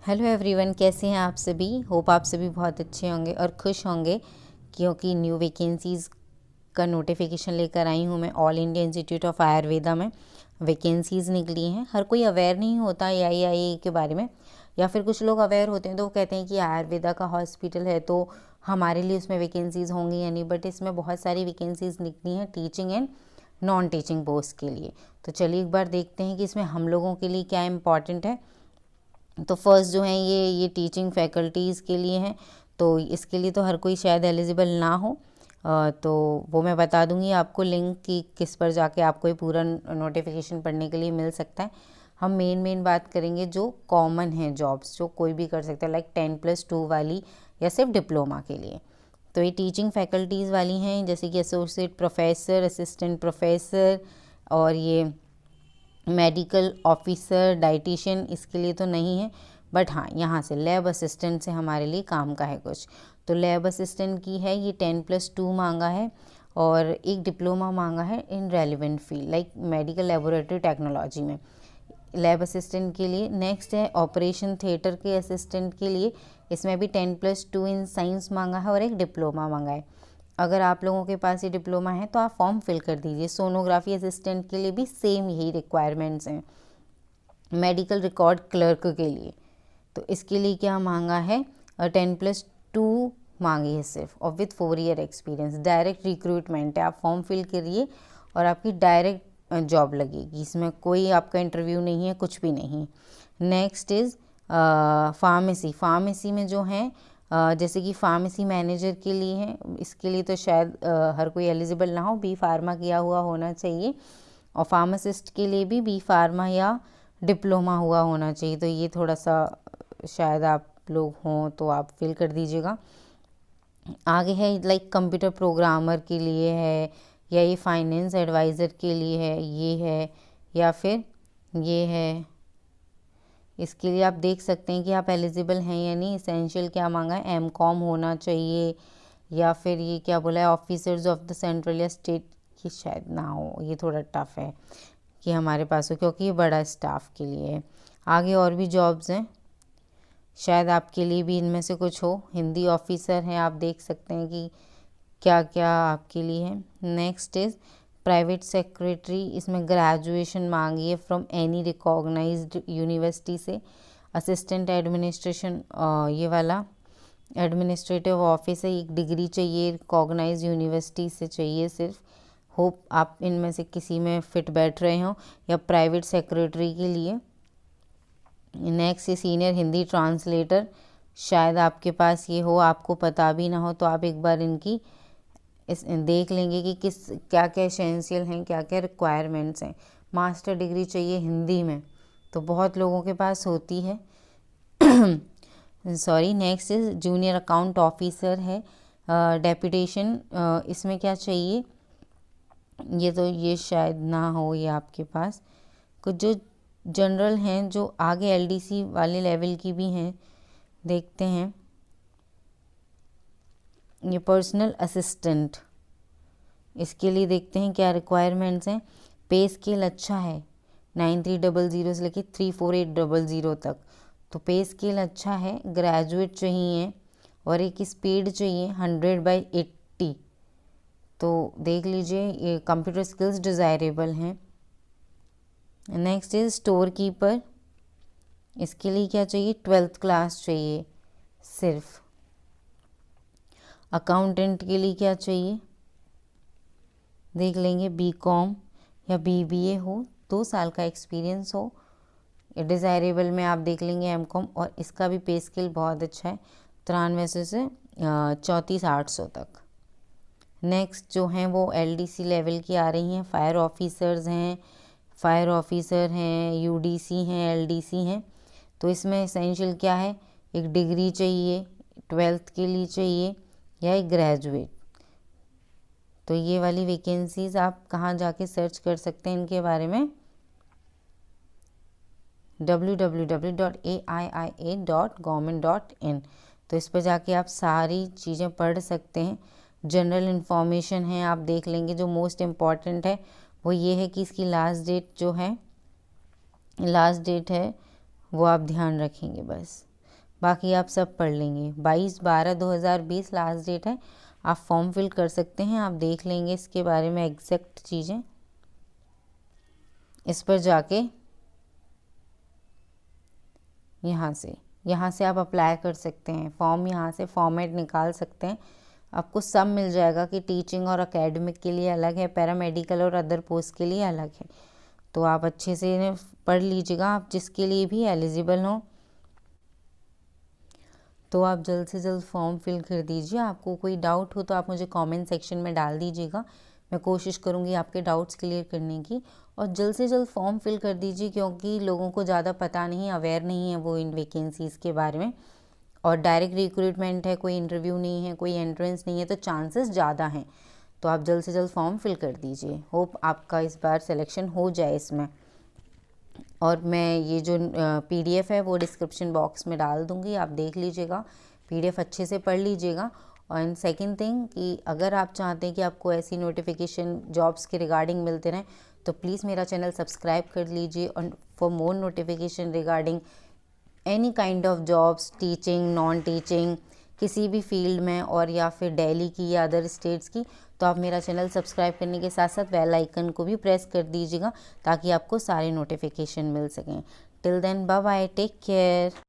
Hello everyone, कैसे हैं आप सभी। होप आप सभी बहुत अच्छे होंगे और खुश होंगे, क्योंकि न्यू वैकेंसीज़ का नोटिफिकेशन लेकर आई हूँ मैं। All India institute of Ayurveda में वैकेंसीज़ निकली हैं। हर कोई अवेयर नहीं होता AIIA के बारे में, या फिर कुछ लोग अवेयर होते हैं तो वो कहते हैं कि आयुर्वेदा का हॉस्पिटल है तो हमारे लिए उसमें वैकेंसीज़ होंगी या नहीं। बट इसमें बहुत सारी वैकेंसीज़ निकली हैं teaching and non teaching post के लिए। तो चलिए एक बार देखते हैं कि इसमें हम लोगों के लिए क्या इम्पॉर्टेंट है। तो फर्स्ट जो है ये टीचिंग फैकल्टीज़ के लिए हैं। तो इसके लिए तो हर कोई शायद एलिजिबल ना हो, तो वो मैं बता दूंगी आपको लिंक कि किस पर जाके आपको ये पूरा नोटिफिकेशन पढ़ने के लिए मिल सकता है। हम मेन बात करेंगे जो कॉमन है जॉब्स, जो कोई भी कर सकता है, लाइक 10+2 वाली या सिर्फ डिप्लोमा के लिए। तो ये टीचिंग फैकल्टीज़ वाली हैं, जैसे कि एसोसिएट प्रोफेसर, असिस्टेंट प्रोफेसर, और ये मेडिकल ऑफिसर, डाइटिशियन इसके लिए तो नहीं है। बट हाँ, यहाँ से लैब असिस्टेंट से हमारे लिए काम का है कुछ। तो लैब असिस्टेंट की है, ये 10+2 मांगा है और एक डिप्लोमा मांगा है in relevant field like medical laboratory technology में, लैब असिस्टेंट के लिए। नेक्स्ट है ऑपरेशन थिएटर के असिस्टेंट के लिए, इसमें भी 10+2 इन साइंस मांगा है और एक डिप्लोमा मांगा है। अगर आप लोगों के पास ये डिप्लोमा है तो आप फॉर्म फिल कर दीजिए। सोनोग्राफी असिस्टेंट के लिए भी सेम यही रिक्वायरमेंट्स हैं। मेडिकल रिकॉर्ड क्लर्क के लिए तो इसके लिए क्या मांगा है, 10+2 मांगी है सिर्फ, और with 4 year experience. Direct recruitment है, आप फॉर्म फिल करिए और आपकी डायरेक्ट जॉब लगेगी। इसमें कोई आपका इंटरव्यू नहीं है, कुछ भी नहीं। नेक्स्ट इज़ फार्मेसी में जो है जैसे कि फार्मेसी मैनेजर के लिए है, इसके लिए तो शायद हर कोई एलिजिबल ना हो, बी फार्मा किया हुआ होना चाहिए। और फार्मासिस्ट के लिए भी बी फार्मा या डिप्लोमा हुआ होना चाहिए। तो ये थोड़ा सा शायद आप लोग हों तो आप फिल कर दीजिएगा। आगे है लाइक कंप्यूटर प्रोग्रामर के लिए है, या ये फाइनेंस एडवाइज़र के लिए है, ये है, या फिर ये है। इसके लिए आप देख सकते हैं कि आप एलिजिबल हैं या नहीं। इसेंशियल क्या मांगा है, MCOM होना चाहिए, या फिर ये क्या बोला है, ऑफिसर्स ऑफ द सेंट्रल या स्टेट की शायद ना हो। ये थोड़ा टफ है कि हमारे पास हो, क्योंकि ये बड़ा स्टाफ के लिए है। आगे और भी जॉब्स हैं, शायद आपके लिए भी इनमें से कुछ हो। हिंदी ऑफिसर हैं, आप देख सकते हैं कि क्या क्या आपके लिए है। नेक्स्ट इज़ प्राइवेट सेक्रेटरी, इसमें ग्रेजुएशन मांगी है फ्रॉम एनी रिकॉग्नाइज्ड यूनिवर्सिटी से। असिस्टेंट एडमिनिस्ट्रेशन, ये वाला एडमिनिस्ट्रेटिव ऑफिस है, एक डिग्री चाहिए, रिकॉग्नाइज यूनिवर्सिटी से चाहिए सिर्फ। होप आप इनमें से किसी में फिट बैठ रहे हो, या प्राइवेट सेक्रेटरी के लिए। नेक्स्ट है सीनियर हिंदी ट्रांसलेटर, शायद आपके पास ये हो, आपको पता भी ना हो तो आप एक बार इनकी देख लेंगे कि क्या क्या एसेंशियल हैं, क्या क्या रिक्वायरमेंट्स हैं। मास्टर डिग्री चाहिए हिंदी में, तो बहुत लोगों के पास होती है sorry. Next is junior account officer है, डेपुटेशन, इसमें क्या चाहिए, ये शायद ना हो ये आपके पास। कुछ जो जनरल हैं, जो आगे LDC वाले लेवल की भी हैं, देखते हैं। ये पर्सनल असिस्टेंट, इसके लिए देखते हैं क्या रिक्वायरमेंट्स हैं। पे स्केल अच्छा है, 9300 से लेके 34800 तक, तो पे स्केल अच्छा है। ग्रेजुएट चाहिए और एक स्पीड चाहिए 100/80। तो देख लीजिए, ये कंप्यूटर स्किल्स डिज़ायरेबल हैं। नेक्स्ट इज स्टोर कीपर, इसके लिए क्या चाहिए, 12th क्लास चाहिए सिर्फ। अकाउंटेंट के लिए क्या चाहिए, देख लेंगे, BCom या BBA हो, 2 साल का एक्सपीरियंस हो। डिज़ायरेबल में आप देख लेंगे MCOM, और इसका भी पे स्केल बहुत अच्छा है, 9300 से 34,800 तक। नेक्स्ट जो हैं वो LDC लेवल की आ रही हैं। फायर ऑफिसर्स हैं, फायर ऑफिसर हैं, UDC हैं, LDC हैं। तो इसमें एसेंशियल क्या है, एक डिग्री चाहिए, 12th के लिए चाहिए, या एक ग्रेजुएट। तो ये वाली वैकेंसीज़ आप कहाँ जाके सर्च कर सकते हैं इनके बारे में, www.aiia.government.in। तो इस पर जाके आप सारी चीज़ें पढ़ सकते हैं। जनरल इन्फॉर्मेशन है, आप देख लेंगे। जो मोस्ट इम्पॉर्टेंट है वो ये है कि इसकी लास्ट डेट है वो आप ध्यान रखेंगे बस। बाकी आप सब पढ़ लेंगे। 22/12/2020 लास्ट डेट है, आप फॉर्म फिल कर सकते हैं। आप देख लेंगे इसके बारे में एग्जैक्ट चीज़ें, इस पर जाके यहाँ से आप अप्लाई कर सकते हैं फॉर्म, यहाँ से फॉर्मेट निकाल सकते हैं। आपको सब मिल जाएगा कि टीचिंग और एकेडमिक के लिए अलग है, पैरामेडिकल और अदर पोस्ट के लिए अलग है। तो आप अच्छे से इन्हें पढ़ लीजिएगा, आप जिसके लिए भी एलिजिबल हो तो आप जल्द से जल्द फॉर्म फिल कर दीजिए। आपको कोई डाउट हो तो आप मुझे कमेंट सेक्शन में डाल दीजिएगा, मैं कोशिश करूँगी आपके डाउट्स क्लियर करने की। और जल्द से जल्द फॉर्म फिल कर दीजिए, क्योंकि लोगों को ज़्यादा पता नहीं, अवेयर नहीं है वो इन वैकेंसीज़ के बारे में। और डायरेक्ट रिक्रूटमेंट है, कोई इंटरव्यू नहीं है, कोई एंट्रेंस नहीं है, तो चांसेस ज़्यादा हैं। तो आप जल्द से जल्द फॉर्म फिल कर दीजिए। होप आपका इस बार सिलेक्शन हो जाए इसमें। और मैं ये जो PDF है वो डिस्क्रिप्शन बॉक्स में डाल दूँगी, आप देख लीजिएगा, PDF अच्छे से पढ़ लीजिएगा। और सेकंड थिंग कि अगर आप चाहते हैं कि आपको ऐसी नोटिफिकेशन जॉब्स के रिगार्डिंग मिलते रहें तो प्लीज़ मेरा चैनल सब्सक्राइब कर लीजिए। और for more notification regarding any kind of jobs, teaching, non teaching, किसी भी फील्ड में, और या फिर दिल्ली की या अदर स्टेट्स की, तो आप मेरा चैनल सब्सक्राइब करने के साथ साथ बेल आइकन को भी प्रेस कर दीजिएगा ताकि आपको सारे नोटिफिकेशन मिल सकें। Till then bye bye, take care.